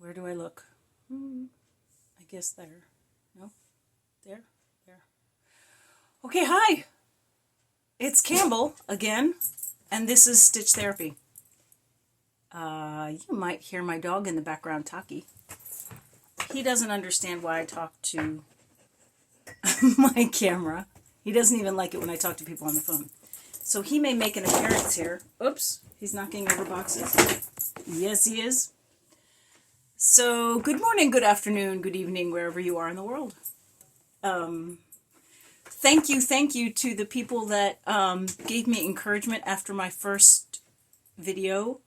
Where do I look? I guess there. No? There? There. Okay, hi! It's Campbell again, and this is Stitch Therapy. You might hear my dog in the background, Taki. He doesn't understand why I talk to my camera. He doesn't even like it when I talk to people on the phone. So he may make an appearance here. Oops, he's knocking over boxes. Yes, he is. So, good morning, good afternoon, good evening, wherever you are in the world. Thank you to the people that gave me encouragement after my first video.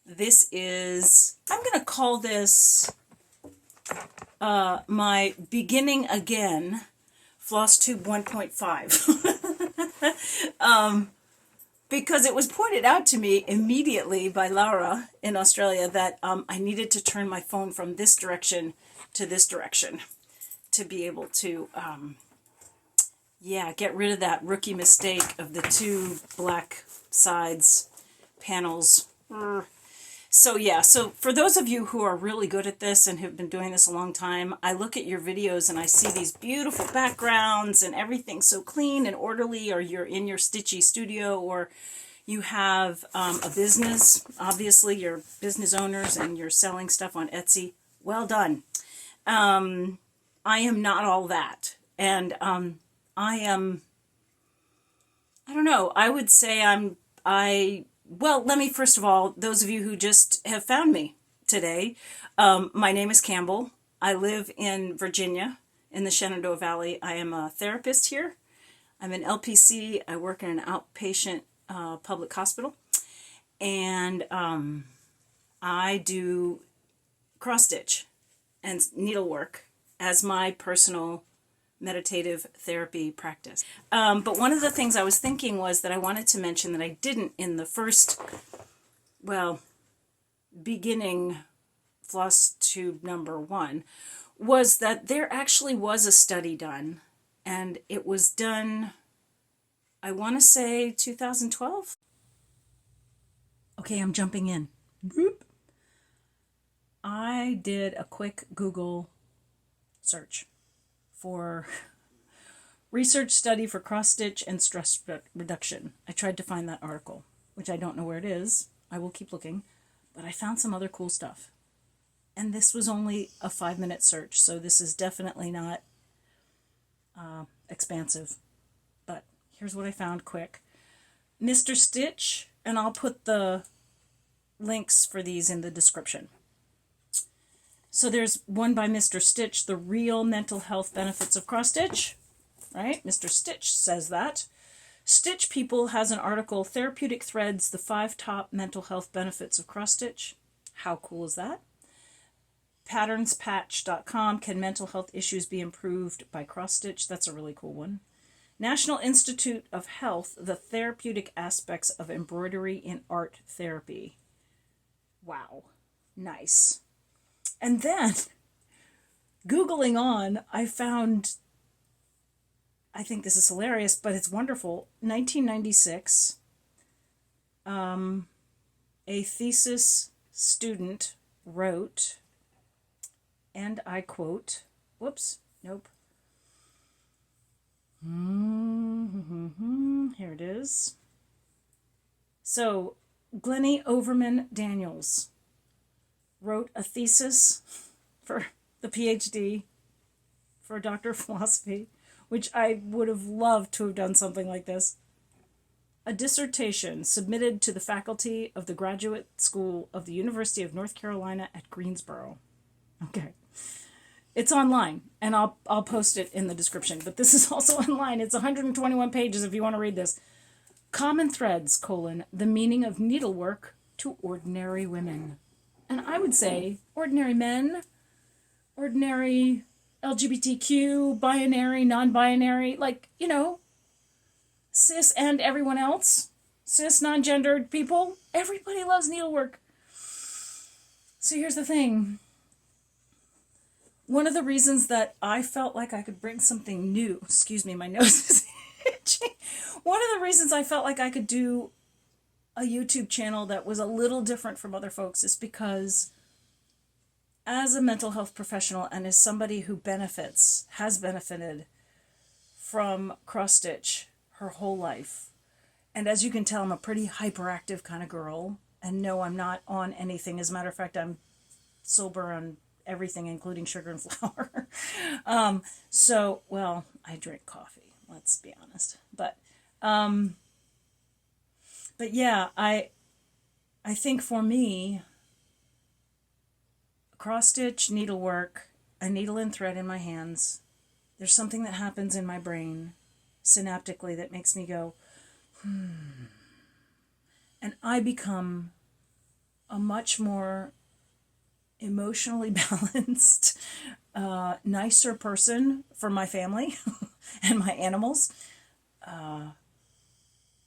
This is, I'm going to call this my beginning again Flosstube 1.5. Because it was pointed out to me immediately by Laura in Australia that I needed to turn my phone from this direction to this direction to be able to, get rid of that rookie mistake of the two black sides panels. So for those of you who are really good at this and have been doing this a long time, I look at your videos and I see these beautiful backgrounds and everything so clean and orderly, or you're in your Stitchy studio, or you have a business. Obviously, you're business owners and you're selling stuff on Etsy. Well done. I am not all that. And I don't know, I would say well, let me first of all, those of you who just have found me today, my name is Campbell. I live in Virginia, in the Shenandoah Valley. I am a therapist here. I'm an LPC. I work in an outpatient public hospital. And I do cross-stitch and needlework as my personal meditative therapy practice. But one of the things I was thinking was that I wanted to mention that I didn't in the first, beginning Flosstube number 1, was that there actually was a study done, and it was done, I want to say 2012? Okay, I'm jumping in. Boop. I did a quick Google search for research study for cross-stitch and stress reduction. I tried to find that article, which I don't know where it is. I will keep looking, but I found some other cool stuff. And this was only a 5-minute search, so this is definitely not expansive. But here's what I found quick. Mr. Stitch, and I'll put the links for these in the description. So there's one by Mr. Stitch, The Real Mental Health Benefits of Cross-Stitch, right? Mr. Stitch says that. Stitch People has an article, Therapeutic Threads, the 5 Top Mental Health Benefits of Cross-Stitch. How cool is that? Patternspatch.com, Can Mental Health Issues Be Improved by Cross-Stitch? That's a really cool one. National Institute of Health, The Therapeutic Aspects of Embroidery in Art Therapy. Wow. Nice. And then, Googling on, I found, I think this is hilarious, but it's wonderful, 1996, a thesis student wrote, and I quote, whoops, nope, here it is. So, Glennie Overman Daniels wrote a thesis for the PhD for a Doctor of Philosophy, which I would have loved to have done something like this. A dissertation submitted to the faculty of the Graduate School of the University of North Carolina at Greensboro. Okay. It's online, and I'll post it in the description, but this is also online. It's 121 pages if you want to read this. Common Threads, the meaning of needlework to ordinary women. And I would say ordinary men, ordinary LGBTQ, binary, non-binary, cis and everyone else, cis, non-gendered people. Everybody loves needlework. So here's the thing. One of the reasons that I felt like I could bring something new, excuse me, my nose is itching. One of the reasons I felt like I could do a YouTube channel that was a little different from other folks is because as a mental health professional and as somebody who has benefited from cross-stitch her whole life, and as you can tell, I'm a pretty hyperactive kind of girl, and no, I'm not on anything. As a matter of fact, I'm sober on everything, including sugar and flour. Well, I drink coffee, let's be honest. But yeah, I think for me, cross stitch, needlework, a needle and thread in my hands, there's something that happens in my brain synaptically that makes me go, and I become a much more emotionally balanced, nicer person for my family and my animals.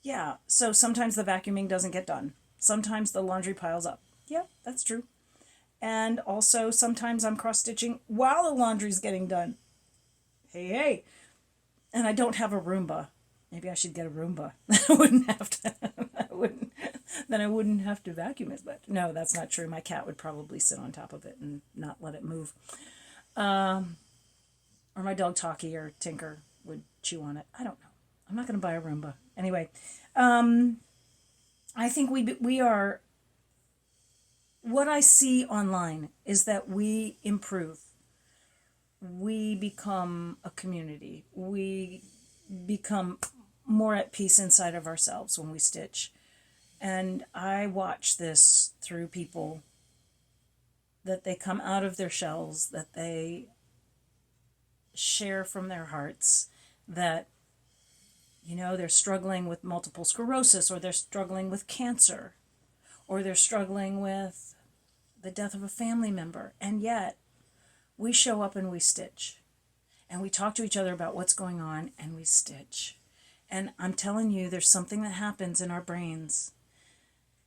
Yeah, so sometimes the vacuuming doesn't get done. Sometimes the laundry piles up. Yeah, that's true. And also sometimes I'm cross-stitching while the laundry's getting done. Hey, hey. And I don't have a Roomba. Maybe I should get a Roomba. I wouldn't have to. Then I wouldn't have to vacuum it. But no, that's not true. My cat would probably sit on top of it and not let it move. Or my dog Talkie or Tinker would chew on it. I don't know. I'm not going to buy a Roomba. Anyway, I think we are, what I see online is that we improve. We become a community. We become more at peace inside of ourselves when we stitch. And I watch this through people, that they come out of their shells, that they share from their hearts, that they're struggling with multiple sclerosis, or they're struggling with cancer, or they're struggling with the death of a family member. And yet, we show up and we stitch. And we talk to each other about what's going on, and we stitch. And I'm telling you, there's something that happens in our brains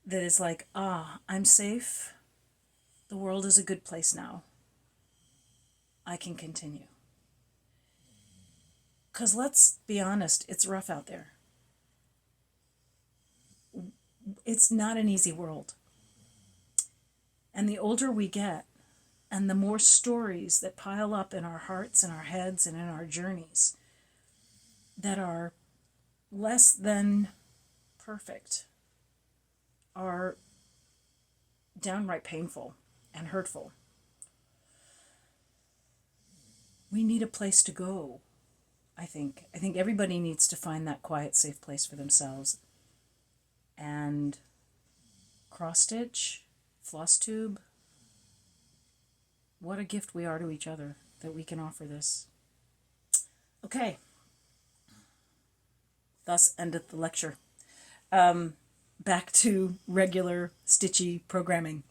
that is like, I'm safe. The world is a good place now. I can continue. Because let's be honest, it's rough out there. It's not an easy world. And the older we get, and the more stories that pile up in our hearts and our heads and in our journeys that are less than perfect, are downright painful and hurtful. We need a place to go. I think everybody needs to find that quiet, safe place for themselves. And cross-stitch, Flosstube, what a gift we are to each other that we can offer this. Okay. Thus endeth the lecture. Back to regular stitchy programming.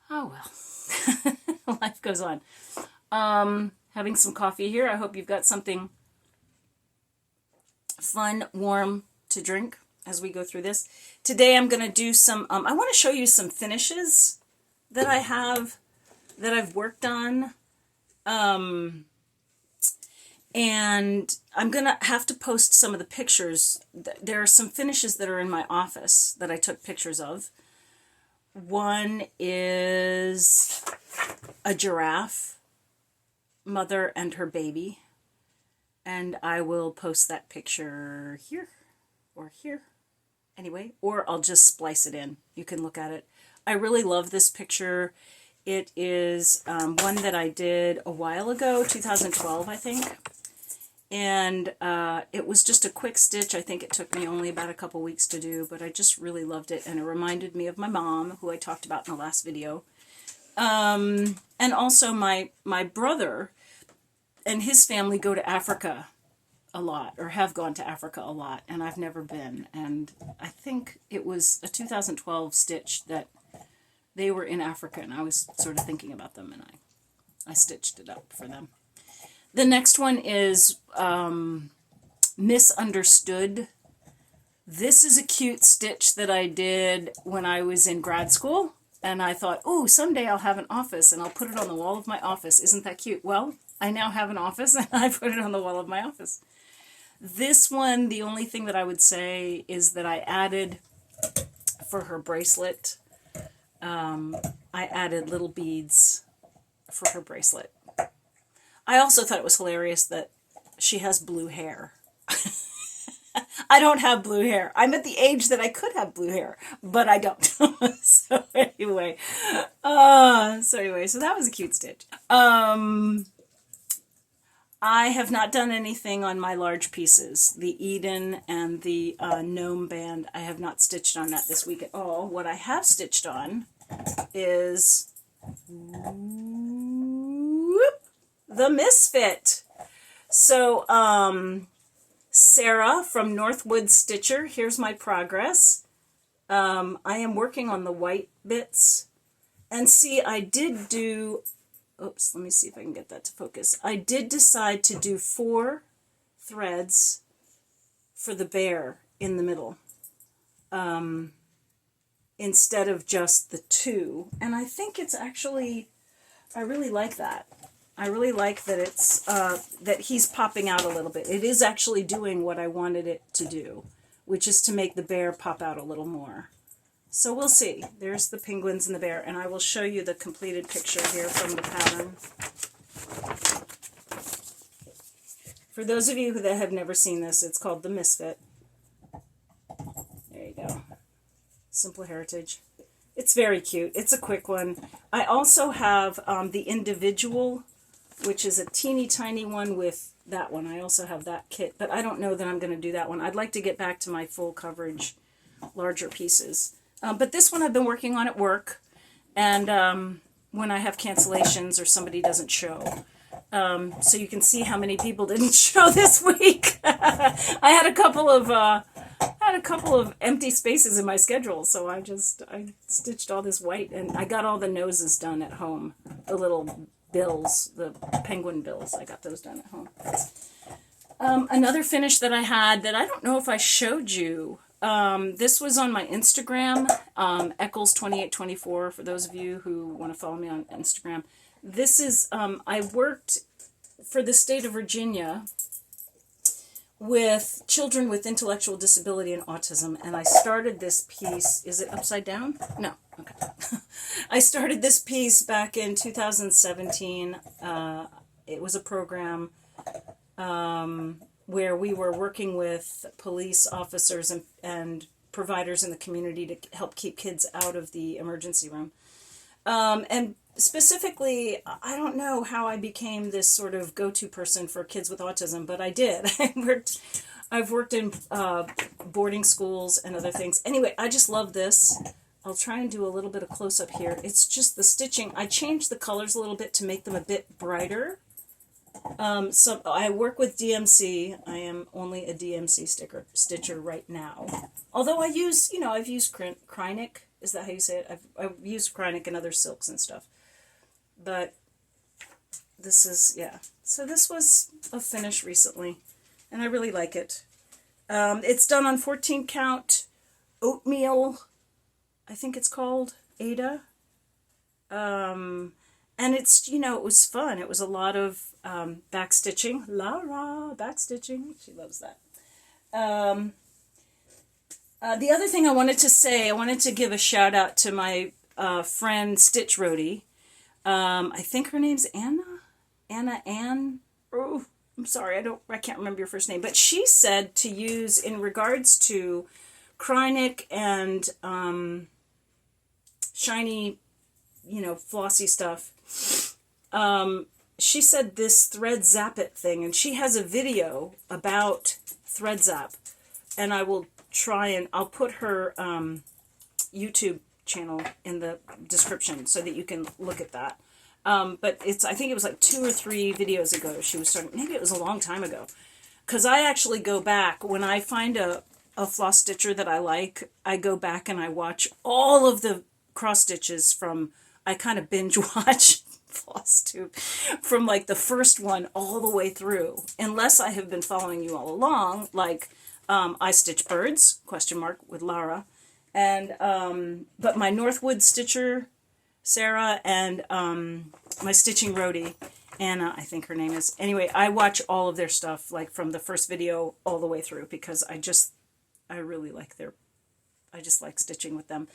Oh well. Life goes on. Having some coffee here. I hope you've got something fun, warm to drink as we go through this. Today I'm going to do some, I want to show you some finishes that I have, that I've worked on. And I'm going to have to post some of the pictures. There are some finishes that are in my office that I took pictures of. One is a giraffe, mother and her baby, and I will post that picture here or here, anyway, or I'll just splice it in. You can look at it. I really love this picture. It is one that I did a while ago, 2012 I think, and it was just a quick stitch. I think it took me only about a couple weeks to do, but I just really loved it, and it reminded me of my mom, who I talked about in the last video. And also my brother and his family go to Africa a lot, or have gone to Africa a lot, and I've never been. And I think it was a 2012 stitch that they were in Africa, and I was sort of thinking about them, and I stitched it up for them. The next one is Misunderstood. This is a cute stitch that I did when I was in grad school. And I thought, oh, someday I'll have an office and I'll put it on the wall of my office. Isn't that cute? Well, I now have an office and I put it on the wall of my office. This one, the only thing that I would say is that I added for her bracelet I added little beads for her bracelet. I also thought it was hilarious that she has blue hair. I don't have blue hair. I'm at the age that I could have blue hair, but I don't. So anyway, so that was a cute stitch. I have not done anything on my large pieces. The Eden and the Gnome Band, I have not stitched on that this week at all. What I have stitched on is the Misfit. So, Sarah from Northwood Stitcher, here's my progress. I am working on the white bits. And see, I did do... Oops, let me see if I can get that to focus. I did decide to do 4 threads for the bear in the middle instead of just the 2. And I think it's actually, I really like that. I really like that it's, that he's popping out a little bit. It is actually doing what I wanted it to do, which is to make the bear pop out a little more. So we'll see. There's the penguins and the bear, and I will show you the completed picture here from the pattern. For those of you that have never seen this, it's called the Misfit. There you go. Simple Heritage. It's very cute. It's a quick one. I also have the individual, which is a teeny tiny one with that one. I also have that kit, but I don't know that I'm going to do that one. I'd like to get back to my full coverage, larger pieces. But this one I've been working on at work, and when I have cancellations or somebody doesn't show. So you can see how many people didn't show this week. I had a couple of empty spaces in my schedule, so I stitched all this white, and I got all the noses done at home. The little bills, the penguin bills, I got those done at home. Another finish that I had that I don't know if I showed you. This was on my Instagram, Eccles2824, for those of you who want to follow me on Instagram. This is, I worked for the state of Virginia with children with intellectual disability and autism, and I started this piece, is it upside down? No, okay. I started this piece back in 2017. It was a program where we were working with police officers and providers in the community to help keep kids out of the emergency room. And specifically, I don't know how I became this sort of go-to person for kids with autism, but I did. I've worked in boarding schools and other things. Anyway, I just love this. I'll try and do a little bit of close-up here. It's just the stitching. I changed the colors a little bit to make them a bit brighter. So I work with DMC. I am only a DMC stitcher right now. Although I use, I've used Krynic. Is that how you say it? I've used Krynic and other silks and stuff. But this is, yeah. So this was a finish recently, and I really like it. It's done on 14 count oatmeal, I think it's called, Adaa. And it's, it was fun. It was a lot of backstitching. Lara, backstitching. She loves that. The other thing I wanted to say, I wanted to give a shout out to my friend Stitch Roadie. I think her name's Ann. Oh, I'm sorry, I can't remember your first name. But she said to use, in regards to Krynic and shiny, flossy stuff. She said this thread zap it thing, and she has a video about thread zap, and I will try and I'll put her YouTube channel in the description so that you can look at that. But I think it was like 2 or 3 videos ago she was starting, maybe it was a long time ago, because I actually go back when I find a floss stitcher that I like. I go back and I watch all of the cross stitches from, I kind of binge watch Flosstube from like the first one all the way through, unless I have been following you all along, like I Stitch Birds, ? With Lara, and but my Northwood Stitcher, Sarah, and my Stitching Roadie, Anna, I think her name is. Anyway, I watch all of their stuff, like from the first video all the way through, because I really like I just like stitching with them.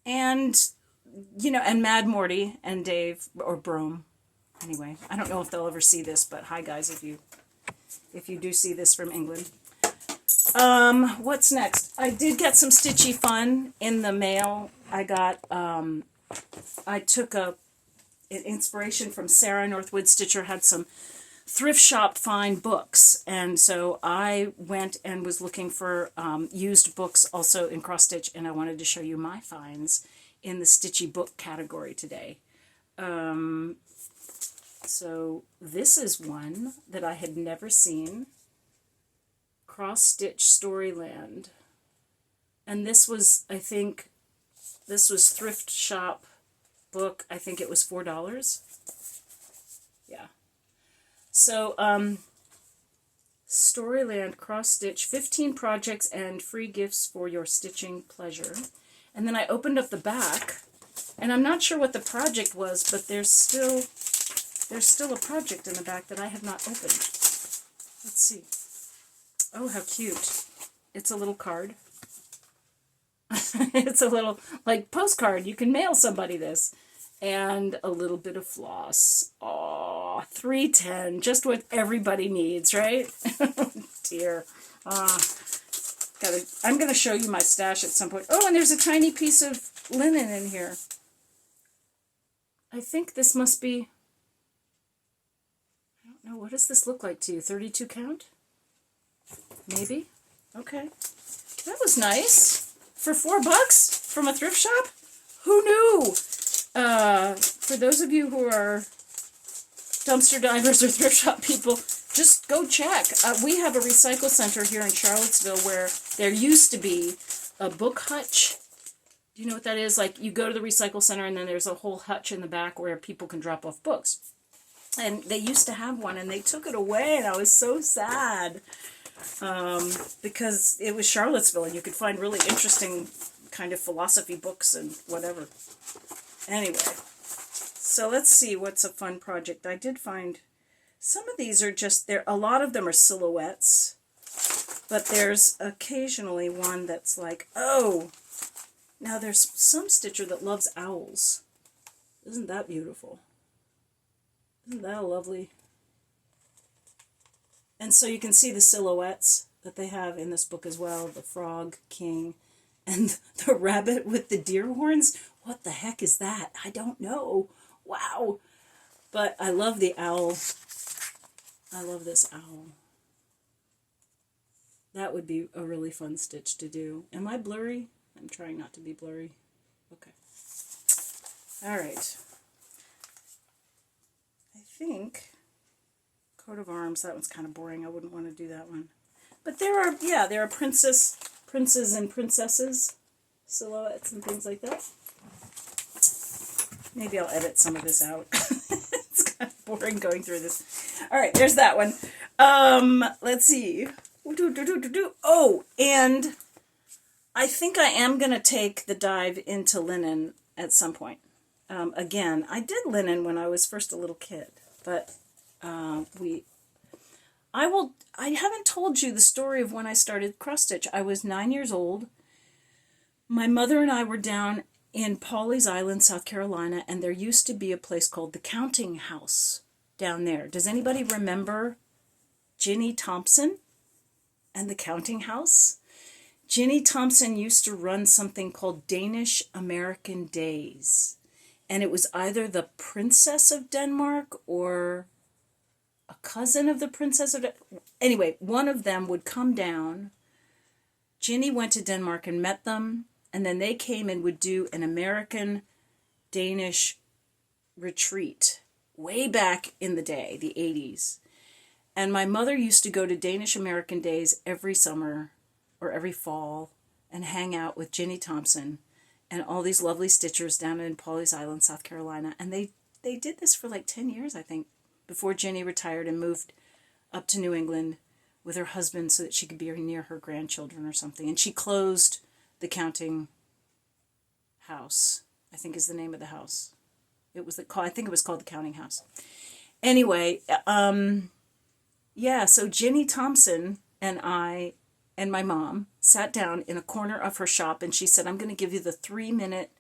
And, and Mad Morty and Dave, or Brome. Anyway, I don't know if they'll ever see this, but hi guys, if you do see this from England. What's next? I did get some Stitchy Fun in the mail. I took an inspiration from Sarah Northwood Stitcher, had some thrift shop find books, and so I went and was looking for used books also in cross stitch, and I wanted to show you my finds in the Stitchy book category today. So this is one that I had never seen, Cross Stitch Storyland, and this was, I think, this was thrift shop book. I think it was $4. Yeah. So, Storyland Cross Stitch, 15 projects and free gifts for your stitching pleasure. And then I opened up the back, and I'm not sure what the project was, but there's still a project in the back that I have not opened. Let's see. Oh, how cute. It's a little card. It's a little, like, postcard. You can mail somebody this. And a little bit of floss. Aw, $3.10, just what everybody needs, right? Oh, dear. I'm going to show you my stash at some point. Oh, and there's a tiny piece of linen in here. I think this must be, I don't know, what does this look like to you? 32 count? Maybe? Okay. That was nice. For $4 from a thrift shop? Who knew? For those of you who are dumpster divers or thrift shop people, just go check. We have a recycle center here in Charlottesville where there used to be a book hutch. Do you know what that is? Like, you go to the recycle center and then there's a whole hutch in the back where people can drop off books. And they used to have one and they took it away, and I was so sad. Because it was Charlottesville and you could find really interesting kind of philosophy books and whatever. Anyway, so let's see what's a fun project. I did find some of these are just there. A lot of them are silhouettes, but there's occasionally one that's like, oh, now there's some stitcher that loves owls. Isn't that beautiful? Isn't that lovely? And so you can see the silhouettes that they have in this book as well. The frog king and the rabbit with the deer horns. What the heck is that? I don't know. Wow. But I love the owl. I love this owl. That would be a really fun stitch to do. Am I blurry? I'm trying not to be blurry. Okay. All right. I think coat of arms, that one's kind of boring. I wouldn't want to do that one. But there are princes and princesses silhouettes and things like that. Maybe I'll edit some of this out. It's kind of boring going through this. All right, there's that one. Let's see. Oh, and I think I am going to take the dive into linen at some point. Again, I did linen when I was first a little kid, but I haven't told you the story of when I started cross stitch. I was 9 years old. My mother and I were down in Pawleys Island, South Carolina, and there used to be a place called the Counting House down there. Does anybody remember Ginnie Thompson and the Counting House? Ginnie Thompson used to run something called Danish American Days, and it was either the Princess of Denmark or a cousin of the Princess of Anyway, one of them would come down. Ginny went to Denmark and met them, and then they came and would do an American-Danish retreat way back in the day, the 80s. And my mother used to go to Danish American Days every summer or every fall and hang out with Ginnie Thompson and all these lovely stitchers down in Pawleys Island, South Carolina. And they did this for like 10 years, I think, before Ginny retired and moved up to New England with her husband so that she could be near her grandchildren or something. And she closed the Counting House, I think is the name of the house. I think it was called the Counting House. Anyway, so Ginnie Thompson and I and my mom sat down in a corner of her shop, and she said, I'm going to give you the 3-minute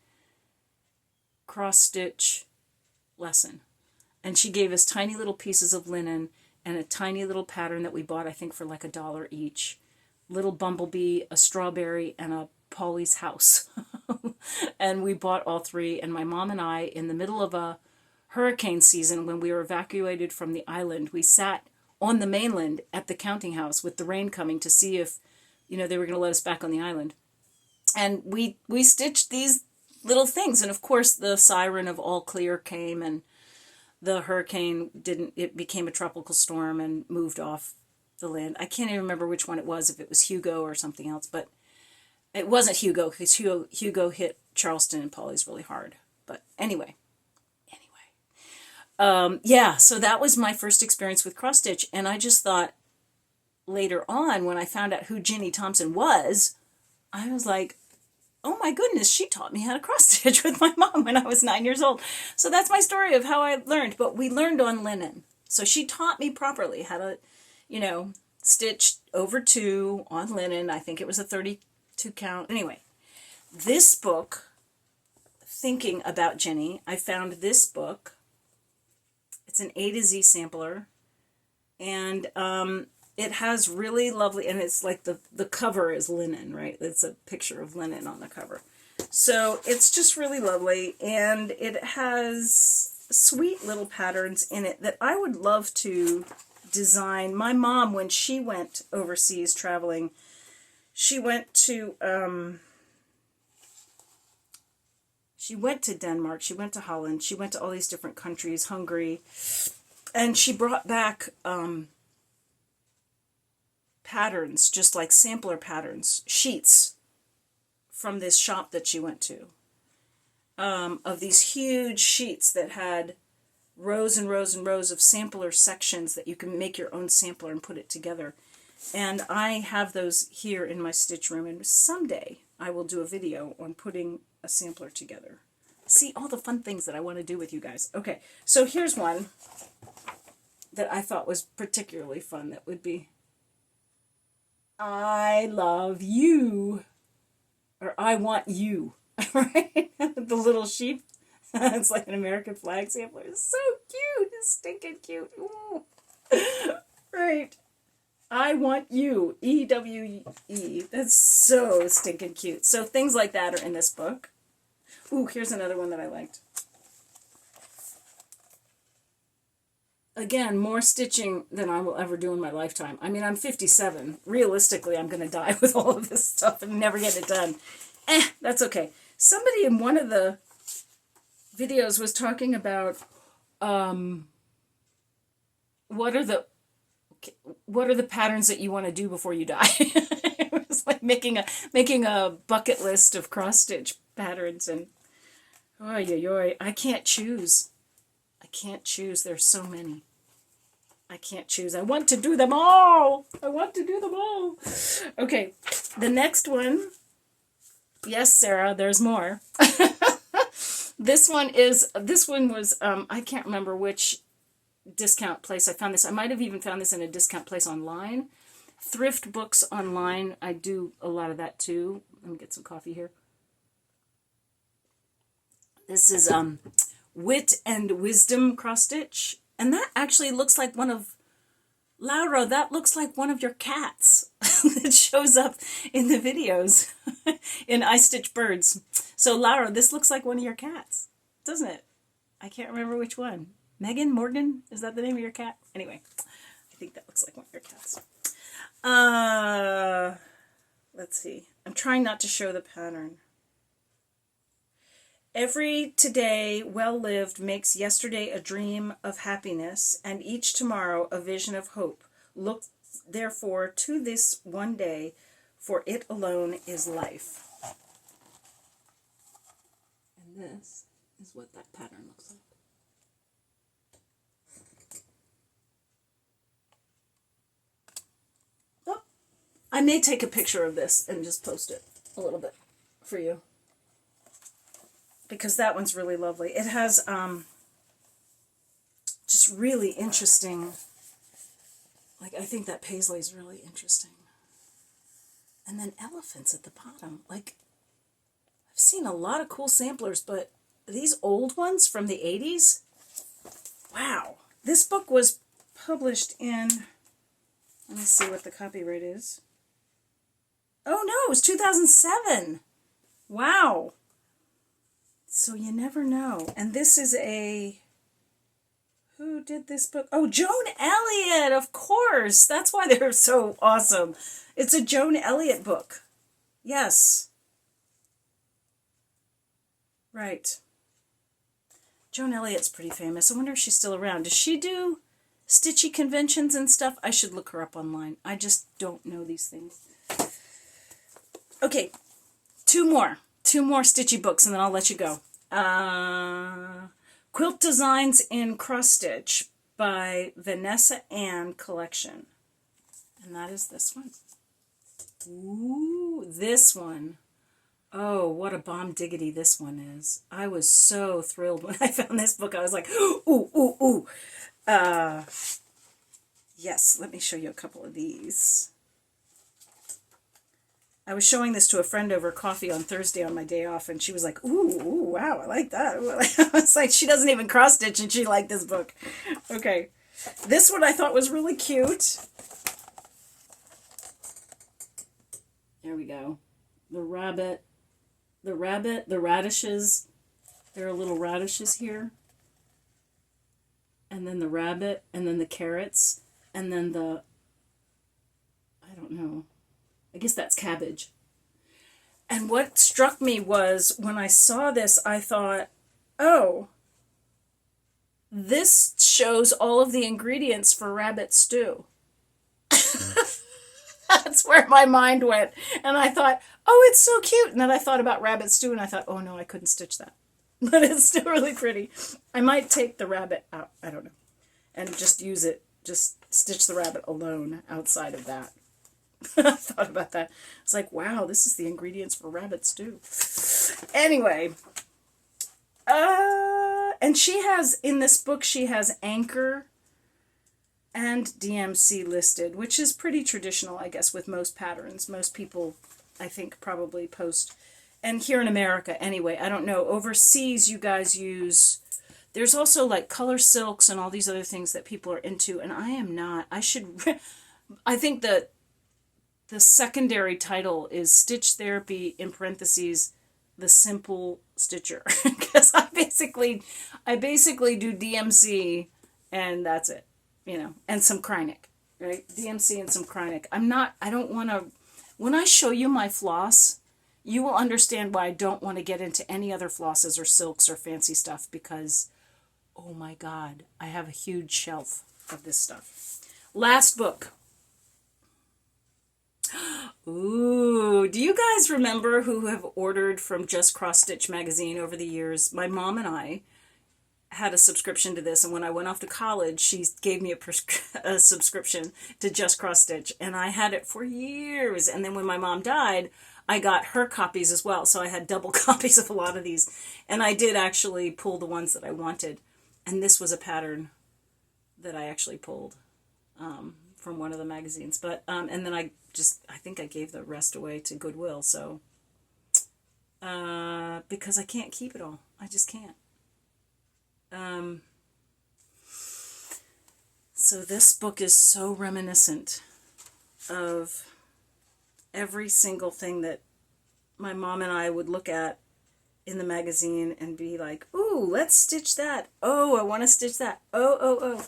cross-stitch lesson. And she gave us tiny little pieces of linen and a tiny little pattern that we bought, I think, for like $1 each. Little bumblebee, a strawberry, and a Polly's house. And we bought all three. And my mom and I, in the middle of a hurricane season, when we were evacuated from the island, we sat on the mainland at the counting house with the rain coming to see if, they were going to let us back on the island. And we stitched these little things. And of course, the siren of all clear came, and the hurricane it became a tropical storm and moved off the land. I can't even remember which one it was, if it was Hugo or something else, but it wasn't Hugo, because Hugo hit Charleston and Polly's really hard. But anyway. Yeah, so that was my first experience with cross stitch, and I just thought later on, when I found out who Ginnie Thompson was, I was like, oh my goodness, she taught me how to cross stitch with my mom when I was 9 years old. So that's my story of how I learned, but we learned on linen. So she taught me properly how to, stitch over 2 on linen. I think it was a 32 count. Anyway, this book, thinking about Ginnie, I found this book. It's an A to Z sampler, and it has really lovely, and it's like the cover is linen, right? It's a picture of linen on the cover. So it's just really lovely, and it has sweet little patterns in it that I would love to design. My mom, when she went overseas traveling, she went to Denmark, she went to Holland, she went to all these different countries, Hungary, and she brought back patterns, just like sampler patterns, sheets from this shop that she went to, of these huge sheets that had rows and rows and rows of sampler sections that you can make your own sampler and put it together. And I have those here in my stitch room, and someday I will do a video on putting a sampler together. See all the fun things that I want to do with you guys. Okay, so here's one that I thought was particularly fun. That would be, I love you, or I want you, right? The little sheep. It's like an American flag sampler. It's so cute. It's stinking cute. Ooh. Right. I want you. E-W-E. That's so stinking cute. So things like that are in this book. Ooh, here's another one that I liked. Again, more stitching than I will ever do in my lifetime. I mean, I'm 57. Realistically, I'm going to die with all of this stuff and never get it done. That's okay. Somebody in one of the videos was talking about what are the patterns that you want to do before you die. It was like making a bucket list of cross stitch patterns, and I can't choose. There's so many. I can't choose. I want to do them all. Okay, the next one. Yes, Sarah, there's more. This one was, I can't remember which discount place I found this. I might have even found this in a discount place online. Thrift Books online. I do a lot of that too. Let me get some coffee here. This is Wit and Wisdom cross stitch. And that actually looks like one of, Laura, that looks like one of your cats that shows up in the videos in I Stitch Birds. So Laura, this looks like one of your cats, doesn't it? I can't remember which one. Megan? Morgan? Is that the name of your cat? Anyway, I think that looks like one of your cats. Let's see. I'm trying not to show the pattern. Every today well lived makes yesterday a dream of happiness, and each tomorrow a vision of hope. Look therefore to this one day, for it alone is life. And this is what that pattern looks like. Oh, I may take a picture of this and just post it a little bit for you, because that one's really lovely. It has just really interesting, like, I think that paisley is really interesting. And then elephants at the bottom. Like, I've seen a lot of cool samplers, but these old ones from the 80s. Wow. This book was published in, let me see what the copyright is. Oh no, it was 2007. Wow. So you never know. And this is a, who did this book? Oh, Joan Elliott, of course. That's why they're so awesome. It's a Joan Elliott book. Yes. Right. Joan Elliott's pretty famous. I wonder if she's still around. Does she do stitchy conventions and stuff? I should look her up online. I just don't know these things. Okay, two more stitchy books, and then I'll let you go. Quilt Designs in Crossstitch by Vanessa Ann Collection. And that is this one. Ooh, this one. Oh, what a bomb diggity this one is. I was so thrilled when I found this book. I was like, ooh, ooh, ooh. Yes, let me show you a couple of these. I was showing this to a friend over coffee on Thursday on my day off, and she was like, ooh, ooh, wow, I like that. I was like, she doesn't even cross-stitch, and she liked this book. Okay. This one I thought was really cute. There we go. The rabbit, the radishes. There are little radishes here. And then the rabbit, and then the carrots, and then the, I don't know, I guess that's cabbage. And what struck me was when I saw this, I thought, oh, this shows all of the ingredients for rabbit stew. That's where my mind went. And I thought, oh, it's so cute. And then I thought about rabbit stew, and I thought, oh no, I couldn't stitch that. But it's still really pretty. I might take the rabbit out, I don't know, and just use it, just stitch the rabbit alone outside of that. I thought about that. It's like, wow, this is the ingredients for rabbit stew. Anyway, and she has, in this book, she has Anchor and DMC listed, which is pretty traditional, I guess, with most patterns. Most people, I think, probably post. And here in America, anyway, I don't know. Overseas, you guys use, there's also like color silks and all these other things that people are into, and I am not. I think that the secondary title is Stitch Therapy, in parentheses, The Simple Stitcher. Because I basically do DMC, and that's it. You know, and some Krynic, right? DMC and some Krynic. I don't want to, when I show you my floss, you will understand why I don't want to get into any other flosses or silks or fancy stuff, because, oh my God, I have a huge shelf of this stuff. Last book. Ooh, do you guys remember who have ordered from Just Cross Stitch magazine over the years? My mom and I had a subscription to this, and when I went off to college, she gave me a subscription to Just Cross Stitch, and I had it for years. And then when my mom died, I got her copies as well, so I had double copies of a lot of these, and I did actually pull the ones that I wanted, and this was a pattern that I actually pulled from one of the magazines. But and then I think I gave the rest away to Goodwill, so because I can't keep it all. I just can't. So this book is so reminiscent of every single thing that my mom and I would look at in the magazine and be like, ooh, let's stitch that. Oh, I want to stitch that. Oh.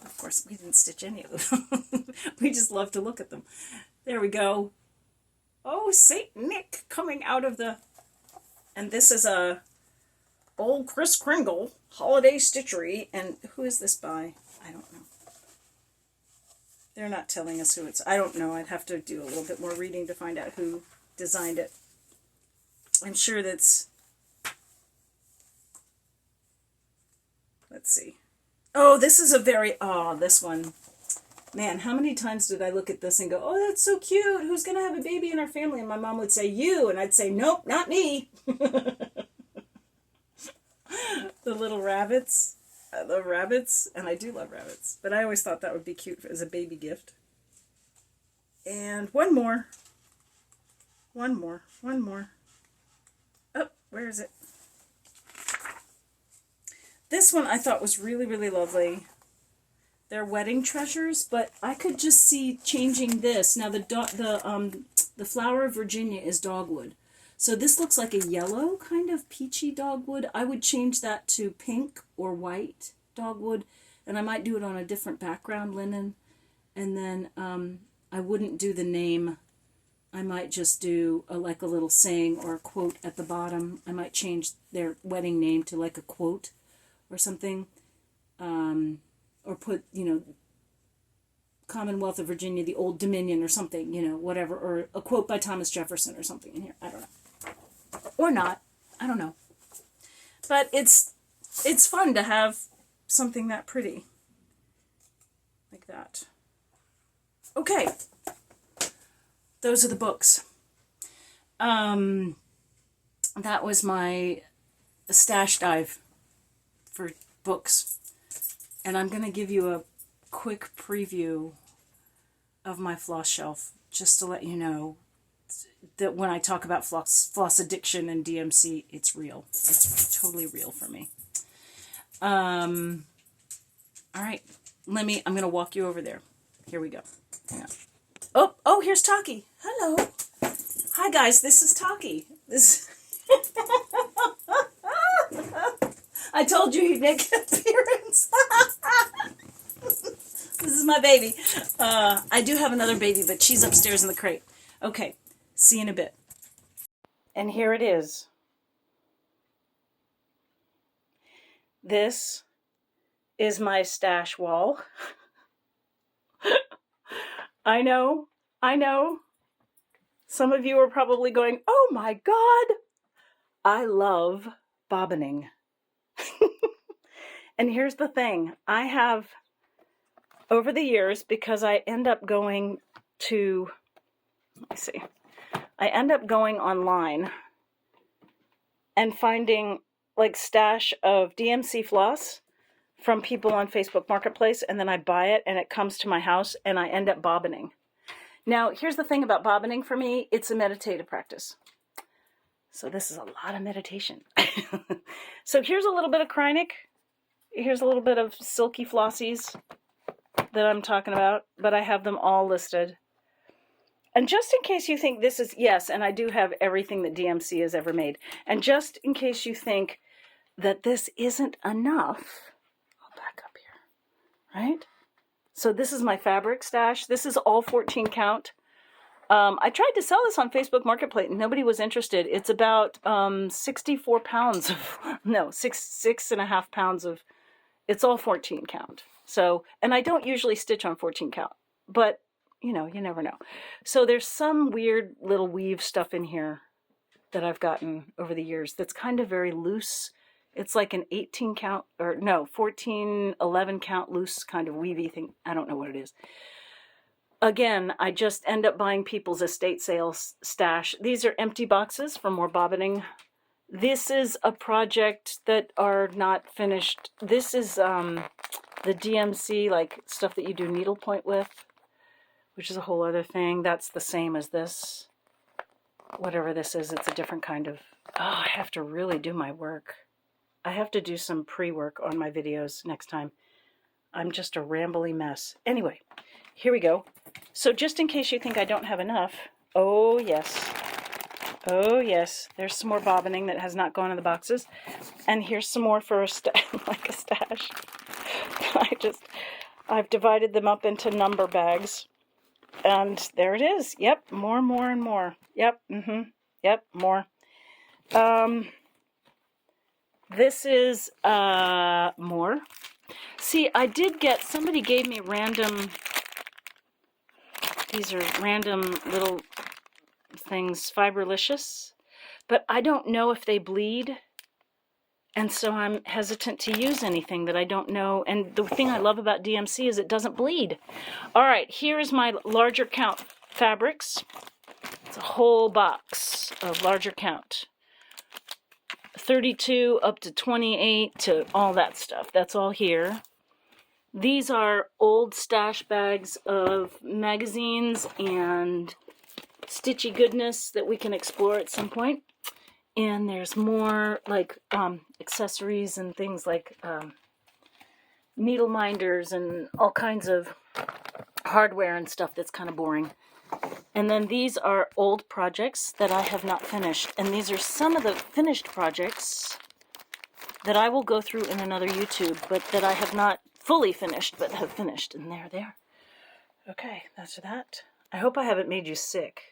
Of course, we didn't stitch any of them. We just love to look at them. There we go. Oh, Saint Nick coming out of the... And this is a old Kris Kringle holiday stitchery. And who is this by? I don't know. They're not telling us who it's... I don't know. I'd have to do a little bit more reading to find out who designed it. I'm sure that's... Let's see. Oh, this is a very... Oh, this one. Man, how many times did I look at this and go, oh, that's so cute. Who's going to have a baby in our family? And my mom would say, you. And I'd say, nope, not me. The little rabbits. I love rabbits. And I do love rabbits. But I always thought that would be cute as a baby gift. And one more. One more. Oh, where is it? This one I thought was really, really lovely. They're wedding treasures, but I could just see changing this. Now the flower of Virginia is dogwood. So this looks like a yellow kind of peachy dogwood. I would change that to pink or white dogwood, and I might do it on a different background linen. And then I wouldn't do the name. I might just do like a little saying or a quote at the bottom. I might change their wedding name to like a quote or something. Or put, you know, Commonwealth of Virginia, the Old Dominion or something, you know, whatever. Or a quote by Thomas Jefferson or something in here. I don't know. Or not. I don't know. But it's fun to have something that pretty. Like that. Okay. Those are the books. That was my stash dive for books. And I'm going to give you a quick preview of my floss shelf, just to let you know that when I talk about floss addiction and DMC, it's real. It's totally real for me. All right. I'm going to walk you over there. Here we go. Hang on. Oh, here's Taki. Hello. Hi, guys. This is Taki. I told you he'd make an appearance. This is my baby. I do have another baby, but she's upstairs in the crate. Okay, see you in a bit. And here it is. This is my stash wall. I know. Some of you are probably going, oh my God. I love bobbining. And here's the thing. I have, over the years, because I end up going to, I end up going online and finding like stash of DMC floss from people on Facebook Marketplace, and then I buy it and it comes to my house and I end up bobbining. Now, here's the thing about bobbining for me. It's a meditative practice. So this is a lot of meditation. So here's a little bit of Kreinik. Here's a little bit of silky flossies that I'm talking about, but I have them all listed. And just in case you think this is, yes, and I do have everything that DMC has ever made. And just in case you think that this isn't enough, I'll back up here, right? So this is my fabric stash. This is all 14 count. I tried to sell this on Facebook Marketplace and nobody was interested. It's about 64 pounds of, no, 6.5 pounds of, it's all 14 count. So, and I don't usually stitch on 14 count, but you know, you never know. So there's some weird little weave stuff in here that I've gotten over the years that's kind of very loose. It's like an 18 count, or no, 14, 11 count loose kind of weavy thing. I don't know what it is. Again, I just end up buying people's estate sales stash. These are empty boxes for more bobbining. This is a project that are not finished. This is the DMC, like stuff that you do needlepoint with, which is a whole other thing. That's the same as this. Whatever this is, it's a different kind of... Oh, I have to really do my work. I have to do some pre-work on my videos next time. I'm just a rambly mess. Anyway, here we go. So just in case you think I don't have enough, oh yes, there's some more bobbining that has not gone in the boxes. And here's some more for a like a stash. I've divided them up into number bags. And there it is. Yep, more and more. Yep, yep, more. This is more. See, I did get, somebody gave me random, these are random little things, Fiberlicious, but I don't know if they bleed, and so I'm hesitant to use anything that I don't know. And the thing I love about DMC is it doesn't bleed. All right, here's my larger count fabrics. It's a whole box of larger count. 32 up to 28 to all that stuff. That's all here. These are old stash bags of magazines and stitchy goodness that we can explore at some point. And there's more like accessories and things like needle minders and all kinds of hardware and stuff that's kind of boring. And then these are old projects that I have not finished. And these are some of the finished projects that I will go through in another YouTube, but that I have not fully finished, but have finished. And they're there. Okay, that's that. I hope I haven't made you sick.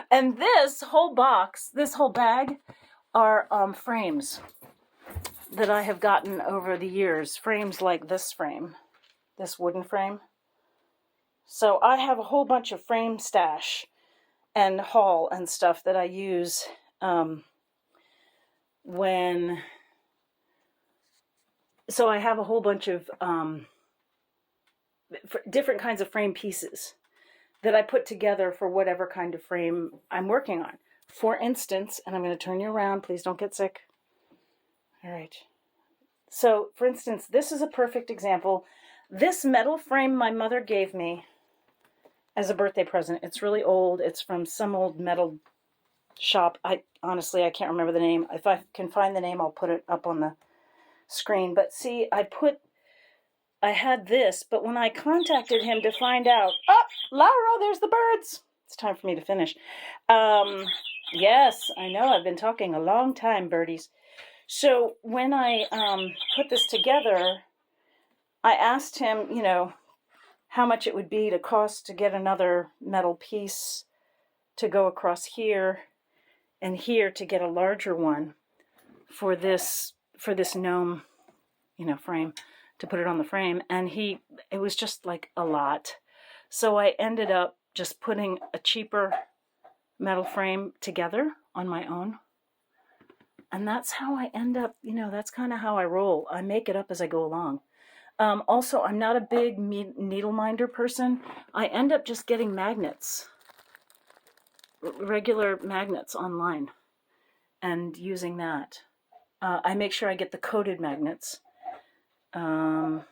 And this whole box, this whole bag, are frames that I have gotten over the years. Frames like this frame, this wooden frame. So I have a whole bunch of frame stash and haul and stuff that I use when... So I have a whole bunch of different kinds of frame pieces that I put together for whatever kind of frame I'm working on. For instance, and I'm going to turn you around, please don't get sick. All right. So, for instance, this is a perfect example. This metal frame my mother gave me as a birthday present. It's really old. It's from some old metal shop. Honestly, I can't remember the name. If I can find the name, I'll put it up on the screen. But see, I had this, but when I contacted him to find out, oh, Laura, there's the birds. It's time for me to finish. Yes, I know, I've been talking a long time, birdies. So when I put this together, I asked him, you know, how much it would be to cost to get another metal piece to go across here and here to get a larger one for this gnome, you know, frame, to put it on the frame. And it was just like a lot. So I ended up just putting a cheaper metal frame together on my own. And that's how I end up, you know, that's kind of how I roll. I make it up as I go along. Also, I'm not a big needle minder person. I end up just getting magnets, regular magnets online, and using that. I make sure I get the coated magnets. But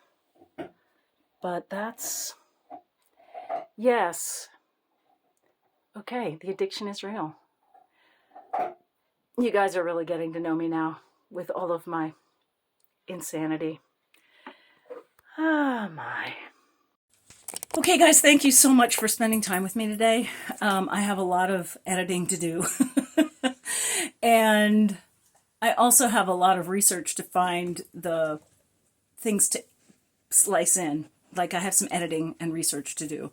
that's, yes. Okay, the addiction is real. You guys are really getting to know me now with all of my insanity. Ah, my. Okay, guys, thank you so much for spending time with me today. I have a lot of editing to do. And I also have a lot of research to find the things to slice in. Like I have some editing and research to do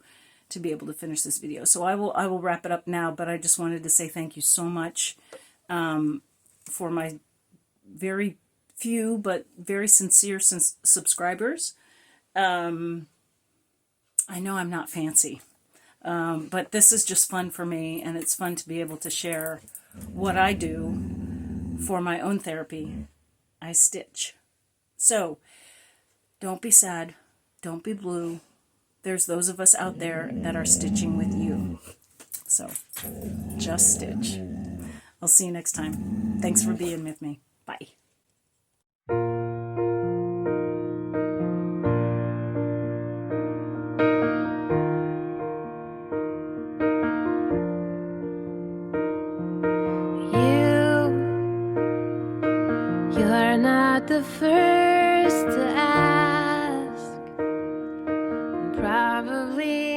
to be able to finish this video. So I will wrap it up now, but I just wanted to say thank you so much for my very few but very sincere subscribers. I know I'm not fancy, but this is just fun for me, and it's fun to be able to share what I do for my own therapy. I stitch. So don't be sad. Don't be blue. There's those of us out there that are stitching with you. So just stitch. I'll see you next time. Thanks for being with me. Bye. You're not the first to ask. Probably